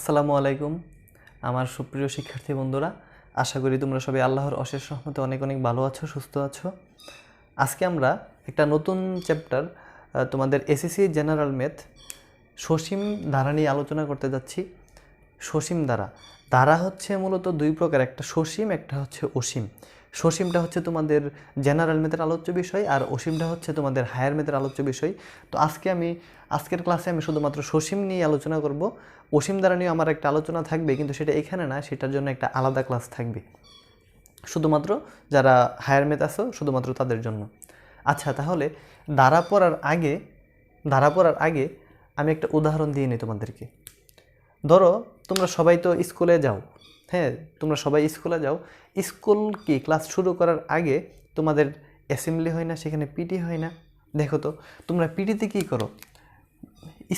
আসসালামু আলাইকুম আমার সুপ্রিয় শিক্ষার্থী বন্ধুরা, আশা করি তোমরা সবাই আল্লাহর অশেষ রহমতে অনেক অনেক ভালো আছো, সুস্থ আছো। আজকে আমরা একটা নতুন চ্যাপ্টার তোমাদের এসএসসি জেনারেল ম্যাথ সসীম ধারা নিয়ে আলোচনা করতে যাচ্ছি। সসীম ধারা ধারা হচ্ছে মূলত দুই প্রকার, একটা সসীম, একটা হচ্ছে অসীম। সসীমটা হচ্ছে তোমাদের জেনারেল ম্যাথের আলোচ্য বিষয়, আর অসীমটা হচ্ছে তোমাদের হায়ার ম্যাথের আলোচ্য বিষয়। তো আজকের ক্লাসে আমি শুধুমাত্র সসীম নিয়ে আলোচনা করব। অসীম দ্বারা নিয়ে আমার একটা আলোচনা থাকবে, কিন্তু সেটা এখানে না, সেটার জন্য একটা আলাদা ক্লাস থাকবে শুধুমাত্র যারা হায়ার ম্যাথ আছো শুধুমাত্র তাদের জন্য। আচ্ছা, তাহলে ধারা পড়ার আগে আমি একটা উদাহরণ দিয়ে নিই তোমাদেরকে। ধরো তোমরা সবাই তো স্কুলে যাও, হ্যাঁ, তোমরা সবাই স্কুলে যাও। স্কুল কি ক্লাস শুরু করার আগে তোমাদের অ্যাসেম্বলি হয় না, সেখানে পিটি হয় না? দেখো তো তোমরা পিটিতে কী করো?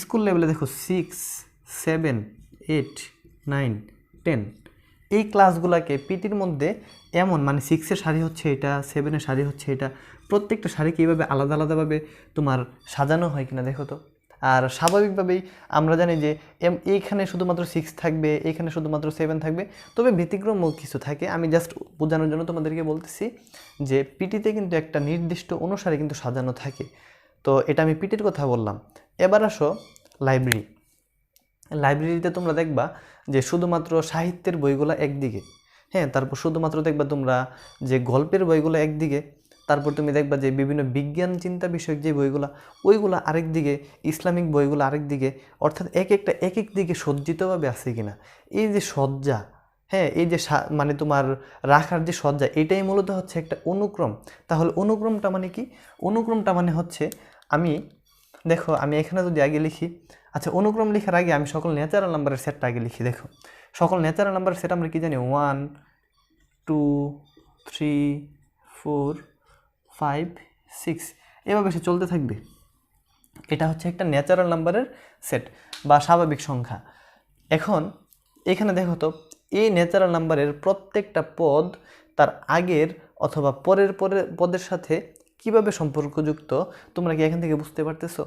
স্কুল লেভেলে দেখো 6, 7, 8, 9, 10 এই ক্লাসগুলোকে পিটির মধ্যে এমন, মানে 6-এর সারি হচ্ছে এটা, 7-এর সারি হচ্ছে এটা, প্রত্যেকটা সারিকে এইভাবে আলাদা আলাদাভাবে তোমার সাজানো হয় কিনা দেখো তো। আর স্বাভাবিকভাবেই আমরা জানি যে এইখানে শুধুমাত্র 6 থাকবে, এইখানে শুধুমাত্র 7 থাকবে, তবে ব্যতিক্রম কিছু থাকে। আমি জাস্ট বোঝানোর জন্য তোমাদেরকে বলতেছি যে পিটিতে কিন্তু একটা নির্দিষ্ট অনুসারে কিন্তু সাজানো থাকে। তো এটা আমি পিটির কথা বললাম। এবার আসো লাইব্রেরিতে তোমরা দেখবা যে শুধুমাত্র সাহিত্যের বইগুলো একদিকে, হ্যাঁ, তারপর শুধুমাত্র দেখবা তোমরা যে গল্পের বইগুলো একদিকে, তারপর তুমি দেখবা যে বিভিন্ন বিজ্ঞান চিন্তা বিষয়ক যে বইগুলো ওইগুলো আরেক দিকে, ইসলামিক বইগুলো আরেক দিকে, অর্থাৎ এক এক দিকে সজ্জিতভাবে আছে কিনা। এই যে সজ্জা, হ্যাঁ, এই যে মানে তোমার রাখার যে সজ্জা, এটাই মূলত হচ্ছে একটা অনুক্রম। তাহলে অনুক্রমটা মানে কি? অনুক্রমটা মানে হচ্ছে দেখো আমি এখানে যদি আগে লিখি, আচ্ছা, অনুক্রম লেখার আগে আমি সকল ন্যাচারাল নাম্বারের সেটটা আগে লিখি। দেখো সকল ন্যাচারাল নাম্বারের সেট আমরা কি জানি? 1, 2, 3, 4, 5, 6 এভাবে সে চলতে থাকবে। এটা হচ্ছে একটা ন্যাচারাল নাম্বারের সেট বা স্বাভাবিক সংখ্যা। এখন এখানে দেখো তো এই ন্যাচারাল নাম্বারের প্রত্যেকটা পদ তার আগের অথবা পরের পদের সাথে কিভাবে সম্পর্কযুক্ত তোমরা কি এখান থেকে বুঝতে পারতেছো?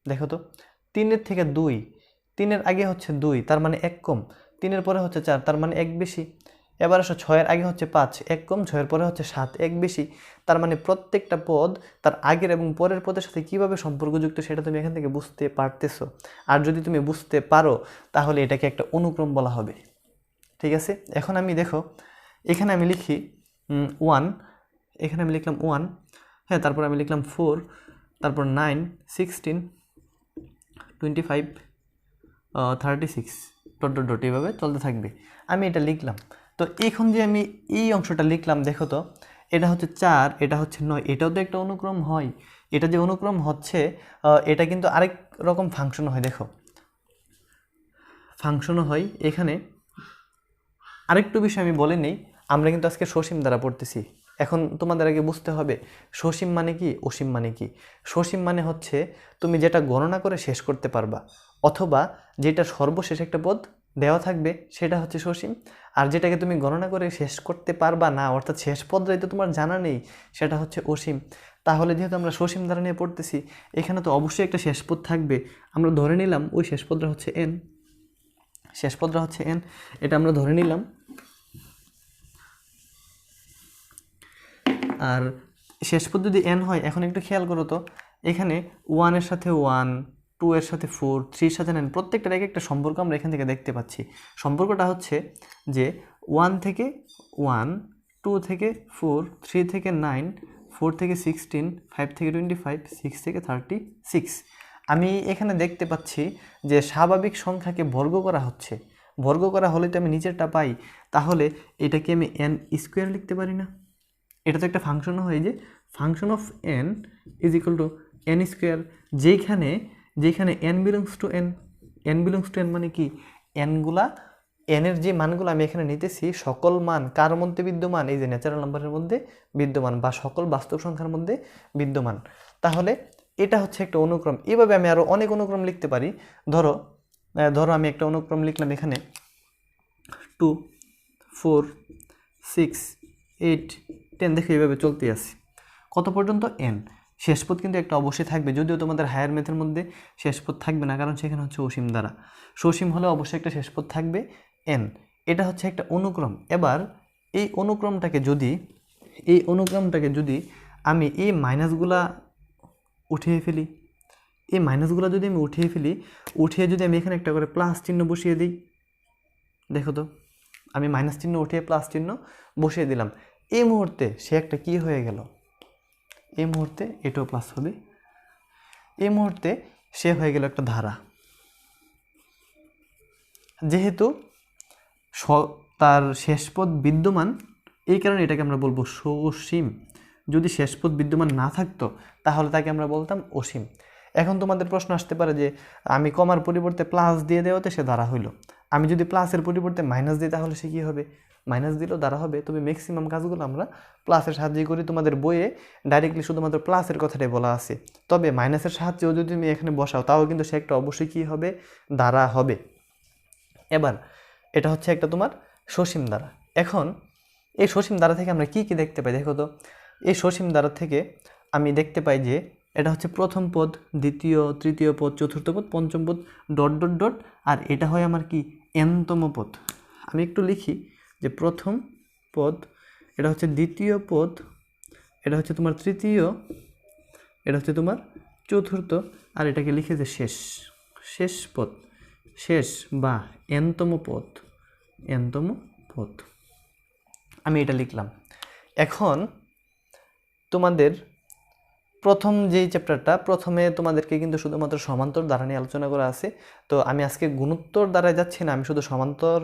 দেখো তো 3-এর থেকে 2, 3-এর আগে হচ্ছে 2, তার মানে 1 কম, 3-এর পরে হচ্ছে 4, তার মানে 1 বেশি। এবার আসো 6-এর আগে হচ্ছে 5, 1 কম, 6-এর পরে হচ্ছে 7, 1 বেশি। তার মানে প্রত্যেকটা পদ তার আগের এবং পরের পদের সাথে কিভাবে সম্পর্কযুক্ত সেটা তুমি এখান থেকে বুঝতে পারতেছো। আর যদি তুমি বুঝতে পারো তাহলে এটাকে একটা অনুক্রম বলা হবে। ঠিক আছে, এখন আমি দেখো এখানে আমি লিখি 1, এখানে আমি লিখলাম 1, হ্যাঁ, তারপর আমি লিখলাম 4, তারপর 9, 16, 25, 36 ডট এইভাবে চলতে থাকবে। আমি এটা লিখলাম। তো এখন যে আমি এই অংশটা লিখলাম, দেখো তো এটা হচ্ছে 4, এটা হচ্ছে 9, এটাও তো একটা অনুক্রম হয়। এটা যে অনুক্রম হচ্ছে এটা কিন্তু আরেক রকম ফাংশনও হয়। দেখো ফাংশনও হয়। এখানে আরেকটু বিষয় আমি বলে নেই, আমরা কিন্তু আজকে সসীম দ্বারা পড়তেছি। এখন তোমাদের আগে বুঝতে হবে সসীম মানে কি, অসীম মানে কি। সসীম মানে হচ্ছে তুমি যেটা গণনা করে শেষ করতে পারবা, অথবা যেটা সর্বশেষ একটা পদ দেওয়া থাকবে সেটা হচ্ছে সসীম। আর যেটাকে তুমি গণনা করে শেষ করতে পারবা না, অর্থাৎ শেষ পদটাই তো তোমার জানা নেই, সেটা হচ্ছে অসীম। তাহলে যেহেতু আমরা সসীম দ্বারা নিয়ে পড়তেছি, এখানে তো অবশ্যই একটা শেষ পদ থাকবে। আমরা ধরে নিলাম ওই শেষ পদটা হচ্ছে n, শেষ পদটা হচ্ছে n, এটা আমরা ধরে নিলাম। আর শেষ পদ যদি n হয়, এখন একটু খেয়াল করো তো, এখানে 1-এর সাথে 1, 2-এর সাথে 4, 3-এর সাথে 9, প্রত্যেকটার এক একটা সম্পর্ক আমরা এখান থেকে দেখতে পাচ্ছি। সম্পর্কটা হচ্ছে যে 1 থেকে 1, 2 থেকে 4, 3 থেকে 9, 4 থেকে 16, 5 থেকে 25, 6 থেকে 36। আমি এখানে দেখতে পাচ্ছি যে স্বাভাবিক সংখ্যাকে বর্গ করা হচ্ছে। বর্গ করা হলে তো আমি নিচেরটা পাই, তাহলে এটাকে আমি n স্কোয়ার লিখতে পারি না? এটা তো একটা ফাংশনও হয় যে function of n is equal two n square, যেখানে n বিলংস টু n মানে কি, n-এর যে মানগুলো আমি এখানে নিতেছি সকল মান কার মধ্যে বিদ্যমান? এই যে ন্যাচারাল নাম্বারের মধ্যে বিদ্যমান, বা সকল বাস্তব সংখ্যার মধ্যে বিদ্যমান। তাহলে এটা হচ্ছে একটা অনুক্রম। এভাবে আমি আরও অনেক অনুক্রম লিখতে পারি। ধরো আমি একটা অনুক্রম লিখলাম এখানে 2, 4, 6, 8, 10, দেখো এইভাবে চলতে আসি কত পর্যন্ত? n। শেষ পদ কিন্তু একটা অবশ্যই থাকবে, যদিও তোমাদের হায়ার ম্যাথের মধ্যে শেষ পদ থাকবে না, কারণ সেখানে হচ্ছে অসীম দ্বারা। সসীম হলে অবশ্যই একটা শেষ পদ থাকবে n। এটা হচ্ছে একটা অনুক্রম। এবার এই অনুক্রমটাকে যদি আমি এই মাইনাসগুলা উঠিয়ে ফেলি, এই মাইনাসগুলো যদি আমি উঠিয়ে যদি আমি এখানে একটা করে প্লাস চিহ্ন বসিয়ে দিই, দেখো তো আমি মাইনাস চিহ্ন উঠিয়ে প্লাস চিহ্ন বসিয়ে দিলাম, এই মুহূর্তে সে একটা কি হয়ে গেল, এই মুহূর্তে এটাও প্লাস হবে, এই মুহূর্তে সে হয়ে গেল একটা ধারা। যেহেতু তার শেষ পদ বিদ্যমান, এই কারণে এটাকে আমরা বলবো সসীম। যদি শেষ পদ বিদ্যমান না থাকতো তাহলে তাকে আমরা বলতাম অসীম। এখন তোমাদের প্রশ্ন আসতে পারে যে আমি কমার পরিবর্তে প্লাস দিয়ে দেওয়াতে সে ধারা হইল, আমি যদি প্লাসের পরিবর্তে মাইনাস দিই তাহলে সে কী হবে, মাইনাস দিলেও ধারা হবে। তবে ম্যাক্সিমাম কাজগুলো আমরা প্লাসের সাহায্যে করি, তোমাদের বইয়ে ডাইরেক্টলি শুধুমাত্র প্লাসের কথাটাই বলা আছে। তবে মাইনাসের সাহায্যেও যদি তুমি এখানে বসাও তাও কিন্তু সে একটা অবশ্যই কী হবে, ধারা হবে। এবার এটা হচ্ছে একটা তোমার সসীম ধারা। এখন এই সসীম ধারা থেকে আমরা কি কি দেখতে পাই, দেখো তো এই সসীম ধারা থেকে আমি দেখতে পাই যে এটা হচ্ছে প্রথম পদ, দ্বিতীয়, তৃতীয় পদ, চতুর্থ পদ, পঞ্চম পদ, ডট ডট ডট, আর এটা হয় আমার কি nতম পদ। আমি একটু লিখি যে প্রথম পদ, এটা হচ্ছে দ্বিতীয় পদ, এটা হচ্ছে তোমার তৃতীয়, এটা হচ্ছে তোমার চতুর্থ, আর এটাকে লিখে যে শেষ পদ, শেষ বা nতম পদ। আমি এটা লিখলাম। এখন তোমাদের প্রথম যেই চ্যাপ্টারটা, প্রথমে তোমাদেরকে কিন্তু শুধুমাত্র সমান্তর ধারা নিয়ে আলোচনা করা আছে। তো আমি আজকে গুণোত্তর ধারায় যাচ্ছি না, আমি শুধু সমান্তর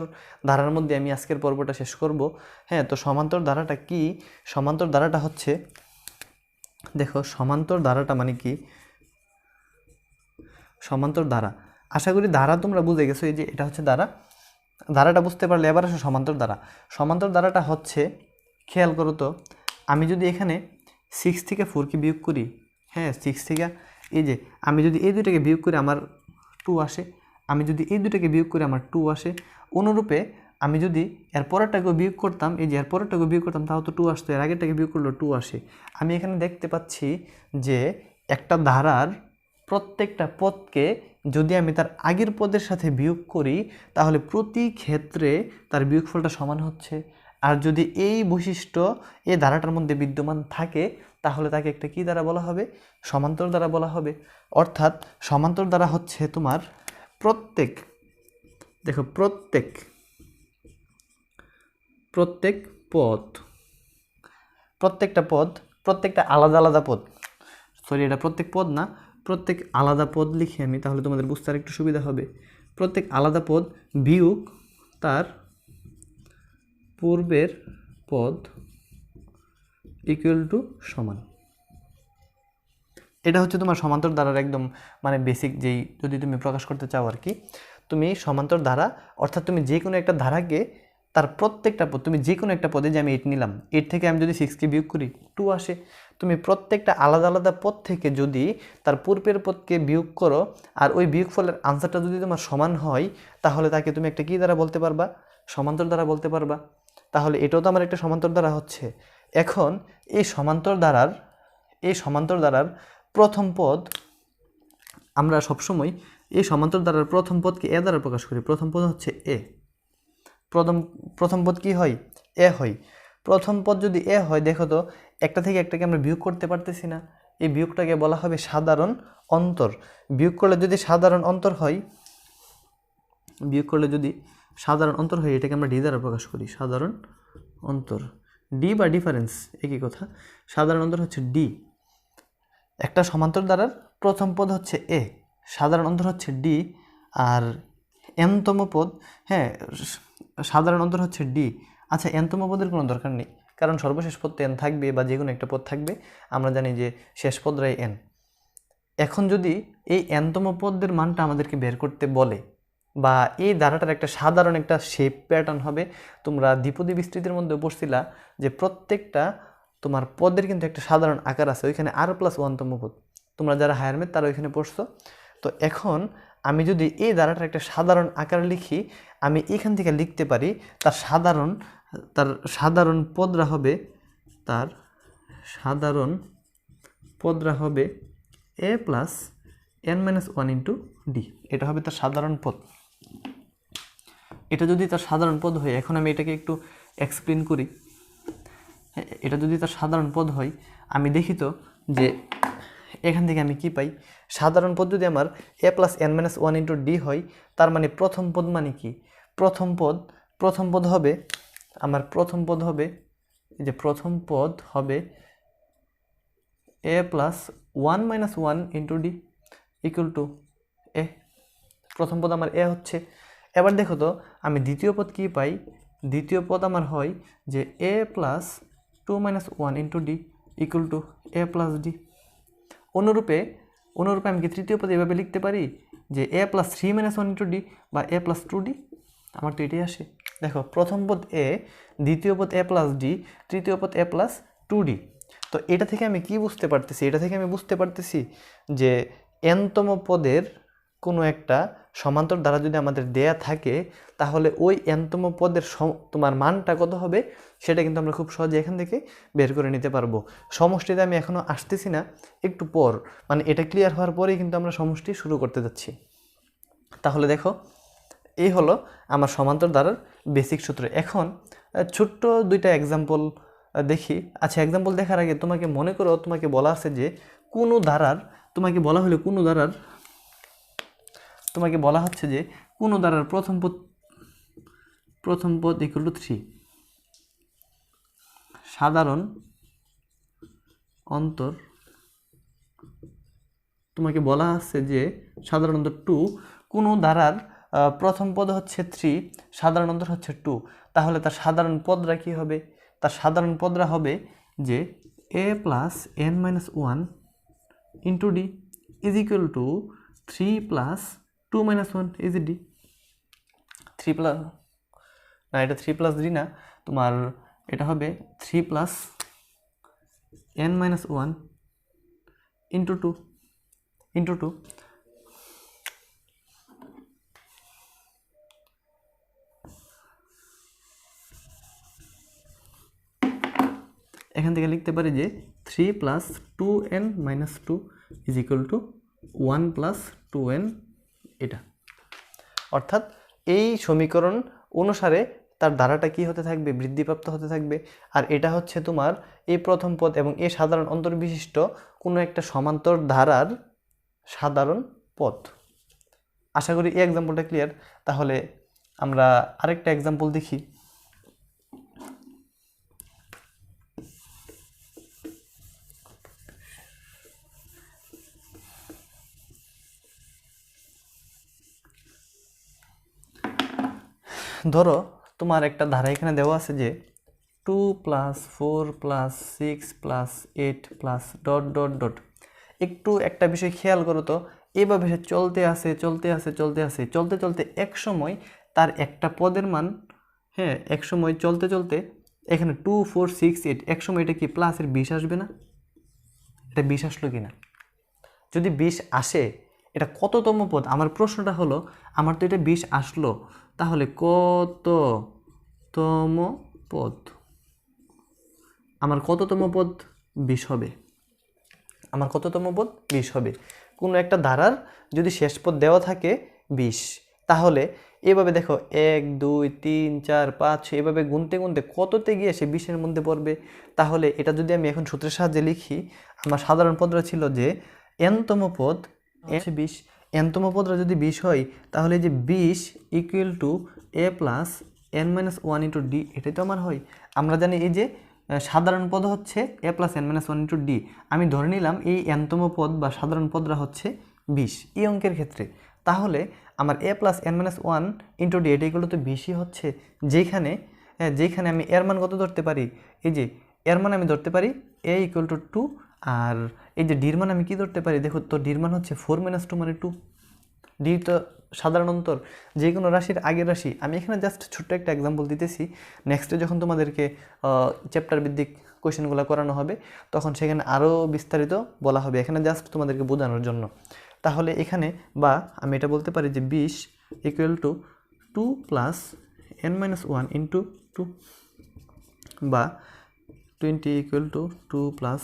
ধারার মধ্যে আমি আজকের পর্বটা শেষ করব। হ্যাঁ, তো সমান্তর ধারাটা কি? সমান্তর ধারাটা হচ্ছে, দেখো সমান্তর ধারাটা মানে কি, সমান্তর ধারা, আশা করি ধারা তোমরা বুঝে গেছো। এই যে এটা হচ্ছে ধারাটা বুঝতে পারলে এবার আসো সমান্তর ধারা। সমান্তর ধারাটা হচ্ছে, খেয়াল করো তো, আমি যদি এখানে 6 থেকে 4কে বিয়োগ করি, হ্যাঁ 6 থেকে, এই যে আমি যদি এই দুটাকে বিয়োগ করি আমার 2 আসে, আমি যদি এই দুটাকে বিয়োগ করি আমার 2 আসে। অনুরূপে আমি যদি এর পরেরটাকেও বিয়োগ করতাম, এই যে এর পরেরটাকেও বিয়োগ করতাম তাও তো 2 আসতো, এর আগেরটাকে বিয়োগ করলেও 2 আসে। আমি এখানে দেখতে পাচ্ছি যে একটা ধারার প্রত্যেকটা পদকে যদি আমি তার আগের পদের সাথে বিয়োগ করি তাহলে প্রতি ক্ষেত্রে তার বিয়োগফলটা সমান হচ্ছে। আর যদি এই বৈশিষ্ট্য এই ধারাটার মধ্যে বিদ্যমান থাকে তাহলে তাকে একটা কি দ্বারা বলা হবে, সমান্তর দ্বারা বলা হবে। অর্থাৎ সমান্তর দ্বারা হচ্ছে তোমার প্রত্যেকটা আলাদা আলাদা পদ, সরি এটা প্রত্যেক পদ না, প্রত্যেক আলাদা পদ লিখি আমি, তাহলে তোমাদের বুঝতে আর একটু সুবিধা হবে। প্রত্যেক আলাদা পদ বিয়োগ তার পূর্বের পদ ইকুয়াল টু সমান। এটা হচ্ছে তোমার সমান্তর ধারার একদম মানে বেসিক, যেই যদি তুমি প্রকাশ করতে চাও আর কি, তুমি সমান্তর ধারা অর্থাৎ তুমি যে কোনো একটা ধারাকে তার প্রত্যেকটা পদ, তুমি যে কোনো একটা পদে, যে আমি 8 নিলাম, 8 থেকে আমি যদি 6কে বিয়োগ করি 2 আসে, তুমি প্রত্যেকটা আলাদা আলাদা পদ থেকে যদি তার পূর্বের পদকে বিয়োগ করো আর ওই বিয়োগফলের আনসারটা যদি তোমার সমান হয় তাহলে তাকে তুমি একটা কী দ্বারা বলতে পারবা, সমান্তর দ্বারা বলতে পারবা। তাহলে এটাও তো আমার একটা সমান্তর দ্বারা হচ্ছে। এখন এই সমান্তর দ্বারার প্রথম পদ, আমরা সবসময় এই সমান্তর দ্বারার প্রথম পদকে এ দ্বারা প্রকাশ করি। প্রথম পদ হচ্ছে এ, প্রথম পদ কি হয়, এ হয়। প্রথম পদ যদি এ হয়, দেখো তো একটা থেকে একটাকে আমরা বিয়োগ করতে পারতেছি না, এই বিয়োগটাকে বলা হবে সাধারণ অন্তর। বিয়োগ করলে যদি সাধারণ অন্তর হয়, এটাকে আমরা ডি দ্বারা প্রকাশ করি, সাধারণ অন্তর। ডি বা ডিফারেন্স একই কথা, সাধারণ অন্তর হচ্ছে ডি। একটা সমান্তর দ্বারার প্রথম পদ হচ্ছে এ, সাধারণ অন্তর হচ্ছে ডি, আর এনতম পদ, হ্যাঁ সাধারণ অন্তর হচ্ছে ডি। আচ্ছা, এনতম পদের কোনো দরকার নেই, কারণ সর্বশেষ পদ তো এন থাকবে বা যে কোনো একটা পদ থাকবে, আমরা জানি যে শেষ পদরাই এন। এখন যদি এই এনতম পদের মানটা আমাদেরকে বের করতে বলে, বা এই ধারাটার একটা সাধারণ একটা শেপ প্যাটার্ন হবে, তোমরা দ্বিপদী বিস্তৃতির মধ্যে পড়ছিলা যে প্রত্যেকটা তোমার পদের কিন্তু একটা সাধারণ আকার আছে, ওইখানে r+1তম পদ, তোমরা যারা হায়ার ম্যাথ তারা ওইখানে পড়ছো। তো এখন আমি যদি এই ধারাটার একটা সাধারণ আকার লিখি, আমি এখান থেকে লিখতে পারি তার সাধারণ পদরা হবে, তার সাধারণ পদরা হবে a plus n minus one into D. এটা হবে তার সাধারণ পদ। এটা যদি তার সাধারণ পদ হয়, এখন আমি এটাকে একটু এক্সপ্লেন করি। এটা যদি তার সাধারণ পদ হয়, আমি দেখি তো যে এখান থেকে আমি কি পাই। সাধারণ পদ যদি আমার a plus n minus one into D হয়, তার মানে প্রথম পদ মানে কি, প্রথম পদ হবে আমার যে প্রথম পদ হবে a plus one minus one into D equal to A. প্রথম পদ আমার এ হচ্ছে। এবার দেখো তো আমি দ্বিতীয় পদ কি পাই। দ্বিতীয় পদ আমার হয় যে a plus two minus one into D equal to A plus D. অনুরূপে আমি কি তৃতীয় পদ এভাবে লিখতে পারি যে a plus three minus one into D বা a প্লাস টু ডি। আমার তো এটাই আসে। দেখো প্রথম পদ এ, দ্বিতীয় পদ a প্লাস ডি, তৃতীয় পদ a প্লাস টু ডি। তো এটা থেকে আমি কি বুঝতে পারতেছি, যে nতম পদের কোনো একটা সমান্তর দ্বারা যদি আমাদের দেয়া থাকে, তাহলে ওই nতম পদের তোমার মানটা কত হবে সেটা কিন্তু আমরা খুব সহজে এখান থেকে বের করে নিতে পারবো। সমষ্টিতে আমি এখনও আসতেছি না, একটু পর, মানে এটা ক্লিয়ার হওয়ার পরেই কিন্তু আমরা সমষ্টি শুরু করতে যাচ্ছি। তাহলে দেখো এই হলো আমার সমান্তর দ্বারার বেসিক সূত্র। এখন ছোট্ট দুইটা এক্সাম্পল দেখি। আচ্ছা, এক্সাম্পল দেখার আগে তোমাকে মনে করো, তোমাকে বলা আছে যে কোনো ধারার, তোমাকে বলা হচ্ছে যে কোনো ধারার প্রথম পদ ইকুয়াল টু 3, সাধারণ অন্তর, তোমাকে বলা আছে যে সাধারণ অন্তর 2, কোনো ধারার প্রথম পদ হচ্ছে 3, সাধারণ অন্তর হচ্ছে 2, তাহলে তার সাধারণ পদরা কি হবে? তার সাধারণ পদরা হবে যে a plus n minus one into D is equal two 3 plus 2 minus one is D. 3 plus না, এটা 3 প্লাস ডি না, তোমার এটা হবে 3 plus n minus one into two এখান থেকে লিখতে পারি যে 3 plus 2n minus 2 is equal to 1 plus 2n। এটা অর্থাৎ এই সমীকরণ অনুসারে তার ধারাটা কি হতে থাকবে? বৃদ্ধিপ্রাপ্ত হতে থাকবে। আর এটা হচ্ছে তোমার এই প্রথম পদ এবং এই সাধারণ অন্তর্বিশিষ্ট কোনো একটা সমান্তর ধারার সাধারণ পদ। আশা করি এই এক্সাম্পলটা ক্লিয়ার। তাহলে আমরা আরেকটা এক্সাম্পল দেখি। ধরো তোমার একটা ধারা এখানে দেওয়া আছে যে 2 plus 4 plus 6 plus 8 plus dot dot dot. একটু একটা বিষয় খেয়াল করো তো, এভাবে সে চলতে চলতে এক সময় তার একটা পদের মান, হ্যাঁ, এক সময় চলতে এখানে 2 4 6 8 এক সময় এটা কি প্লাসের 20 আসবে না? এটা 20 আসলো কি না? যদি 20 আসে, এটা কততম পদ? আমার প্রশ্নটা হলো, আমার তো এটা 20 আসলো, তাহলে কততম পদ? আমার কততম পদ 20 হবে? আমার কততম পদ 20 হবে। কোনো একটা ধারার যদি শেষ পদ দেওয়া থাকে 20, তাহলে এভাবে দেখো 1 2 3 4 5 6 এভাবে গুনতে কততে গিয়ে সে 20-এর মধ্যে পড়বে। তাহলে এটা যদি আমি এখন সূত্রের সাহায্যে লিখি, আমার সাধারণ পদরা ছিল যে nতম পদ 20, nতম পদরা যদি 20 হয়, তাহলে যে 20 equal to a plus n minus one into D, এটাই তো আমার হয়। আমরা জানি এই যে সাধারণ পদ হচ্ছে a plus n minus one into D. আমি ধরে নিলাম এই nতম পদ বা সাধারণ পদরা হচ্ছে 20 এই অঙ্কের ক্ষেত্রে। তাহলে আমার a plus n minus one into D এটা এগুলো তো 20ই হচ্ছে। যেখানে আমি এর মান কত ধরতে পারি? এই যে এর মান আমি ধরতে পারি a ইকুয়াল টু 2, আর এই যে ডির মান আমি কি ধরতে পারি? দেখো তো, ডির মান হচ্ছে 4 মাইনাস 2 মানে 2। ডি তো সাধারণ অন্তর, যে কোনো রাশির আগের রাশি। আমি এখানে জাস্ট ছোট্ট একটা এক্সাম্পল দিতেছি। নেক্সটে যখন তোমাদেরকে চ্যাপ্টার ভিত্তিক কোয়েশ্চেনগুলো করানো হবে, তখন সেখানে আরও বিস্তারিত বলা হবে, এখানে জাস্ট তোমাদেরকে বোঝানোর জন্য। তাহলে এখানে বা আমি এটা বলতে পারি যে 20 equal to 2 plus n minus one into 2, বা 20 equal to 2 plus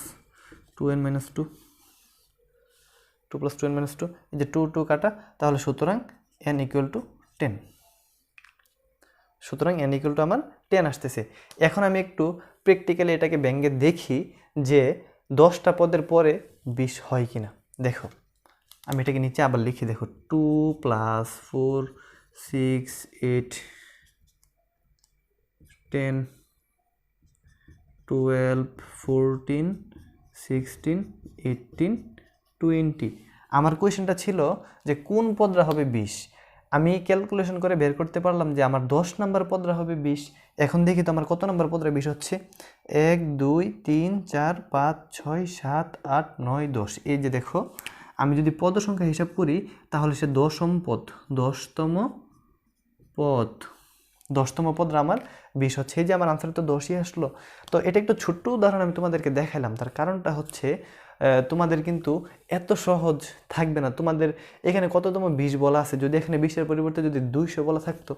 2n minus 2। 2 + 2n - 2, এই যে 2 2 কাটা, তাহলে সুতরাং n = 10। সুতরাং n = আমার 10 আসতেছে। এখন আমি একটু প্র্যাকটিক্যালি এটাকে ব্যঙ্গে দেখি যে 10টা পদের পরে 20 হয় কিনা। দেখো আমি এটাকে নিচে আবার লিখি, দেখো 2 + 4 6 8 10 12 14 16 18 20। আমার কোয়েশ্চেনটা ছিল যে কোন পদরা হবে 20। আমি ক্যালকুলেশন করে বের করতে পারলাম যে আমার 10 নম্বর পদরা হবে 20। এখন দেখি তো আমার কত নম্বর পদরা 20 হচ্ছে। 1 2 3 4 5 6 7 8 9 10। এই যে দেখো আমি যদি পদ সংখ্যা হিসাব করি তাহলে সে 10ম পদ, 10তম পদ, 10তম পদরা আমার 20 হচ্ছে। এই যে আমার আনসার তো 10ই আসলো। তো এটা একটু ছোট্ট উদাহরণ আমি তোমাদেরকে দেখাইলাম, তার কারণটা হচ্ছে তোমাদের কিন্তু এত সহজ থাকবে না। তোমাদের এখানে কততম 20 বলা আছে, যদি এখানে 20-এর পরিবর্তে যদি 200 বলা থাকতো,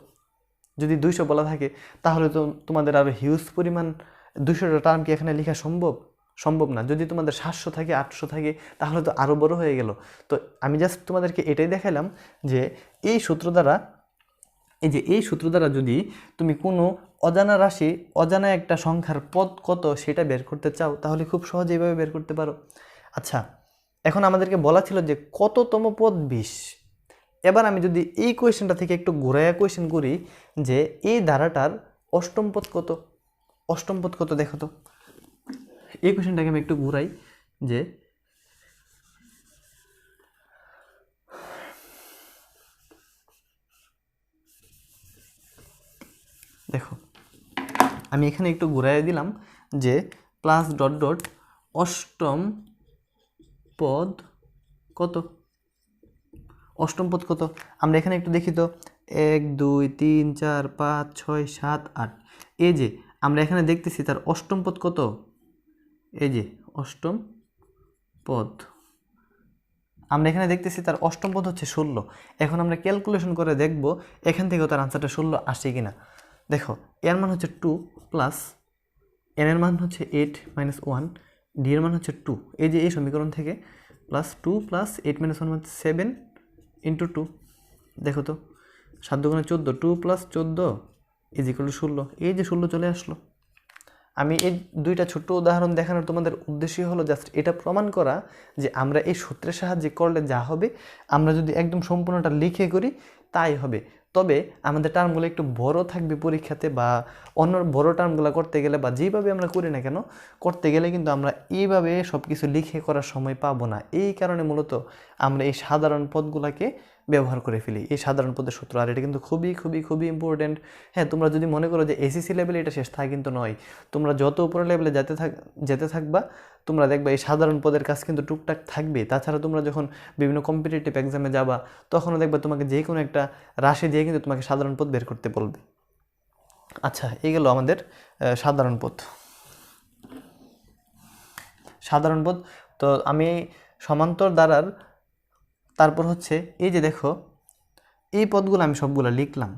যদি 200 বলা থাকে তাহলে তো তোমাদের আরও হিউজ পরিমাণ 200টা টার্ম কি এখানে লেখা সম্ভব না। যদি তোমাদের 700 থাকে 800 থাকে তাহলে তো আরও বড় হয়ে গেল। তো আমি জাস্ট তোমাদেরকে এটাই দেখালাম যে এই সূত্র দ্বারা যদি তুমি কোনো অজানা রাশি, অজানা একটা সংখ্যার পদ কত সেটা বের করতে চাও তাহলে খুব সহজে এইভাবে বের করতে পারো। আচ্ছা, এখন আমাদেরকে বলা ছিল যে কততম পদ 20। এবার আমি যদি এই কোয়েশ্চেনটা থেকে একটু ঘুরাইয়া কোয়েশ্চেন করি যে এই ধারাটার অষ্টম পদ কত, অষ্টম পদ কত দেখো তো। এই কোয়েশ্চেনটাকে আমি একটু ঘুরাই যে দেখো আমি এখানে একটু ঘুরাইয়া দিলাম যে প্লাস ডট ডট অষ্টম পদ কত, অষ্টম পদ কত। আমরা এখানে একটু দেখি তো 1 2 3 4 5 6 7 8। এই যে আমরা এখানে দেখতেছি তার অষ্টম পদ কত, এই যে অষ্টম পদ আমরা এখানে দেখতেছি তার অষ্টম পদ হচ্ছে 16। এখন আমরা ক্যালকুলেশন করে দেখব এখান থেকেও তার আনসারটা 16 আসে কিনা। দেখো এর মান হচ্ছে 2 প্লাস n এর মান হচ্ছে 8 - 1, d এর মান হচ্ছে 2। এই যে এই সমীকরণ থেকে প্লাস 2 প্লাস 8 - 1 হচ্ছে 7 × 2। দেখো তো 7 × 14, 2 + 14 = 16। এই যে 16 চলে আসলো। আমি এই দুইটা ছোট্ট উদাহরণ দেখানোর তোমাদের উদ্দেশ্য হলো জাস্ট এটা প্রমাণ করা যে আমরা এই সূত্রের সাহায্যে করলে যা হবে, আমরা যদি একদম সম্পূর্ণটা লিখে করি তাই হবে। তবে আমাদের টার্মগুলো একটু বড় থাকবে পরীক্ষাতে, বা অন্য বড় টার্মগুলো করতে গেলে বা যেভাবে আমরা করি না কেন করতে গেলে কিন্তু আমরা এইভাবে সব কিছু লিখে করার সময় পাবো না। এই কারণে মূলত আমরা এই সাধারণ পদগুলোকে ব্যবহার করে ফেলি, এই সাধারণ পদের সূত্র। আর এটা কিন্তু খুবই খুবই খুবই ইম্পর্টেন্ট। হ্যাঁ, তোমরা যদি মনে করো যে এসএসসি লেভেলে এটা শেষ, তা কিন্তু নয়। তোমরা যত উপরের লেভেলে যেতে থাকবা তোমরা দেখবা এই সাধারণ পদের কাজ কিন্তু টুকটাক থাকবে। তাছাড়া তোমরা যখন বিভিন্ন কম্পিটিটিভ এক্সামে যাবা তখনও দেখবা তোমাকে যে কোনো একটা রাশি দিয়ে কিন্তু তোমাকে সাধারণ পদ বের করতে বলবে। আচ্ছা, এই গেল আমাদের সাধারণ পদ। সাধারণ পদ তো আমি সমান্তর দ্বারার, তারপর হচ্ছে এই যে দেখো এই পদগুলো আমি সবগুলো লিখলাম।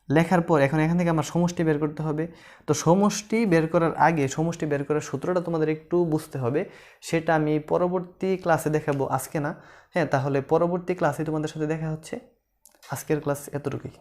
লেখার পর এখন এখান থেকে আমার সমষ্টি বের করতে হবে। তো সমষ্টি বের করার আগে সমষ্টি বের করার সূত্রটা তোমাদের একটু বুঝতে হবে, সেটা আমি পরবর্তী ক্লাসে দেখাবো, আজকে না। হ্যাঁ, তাহলে পরবর্তী ক্লাসে তোমাদের সাথে দেখা হচ্ছে। আজকের ক্লাস এতটুকুই।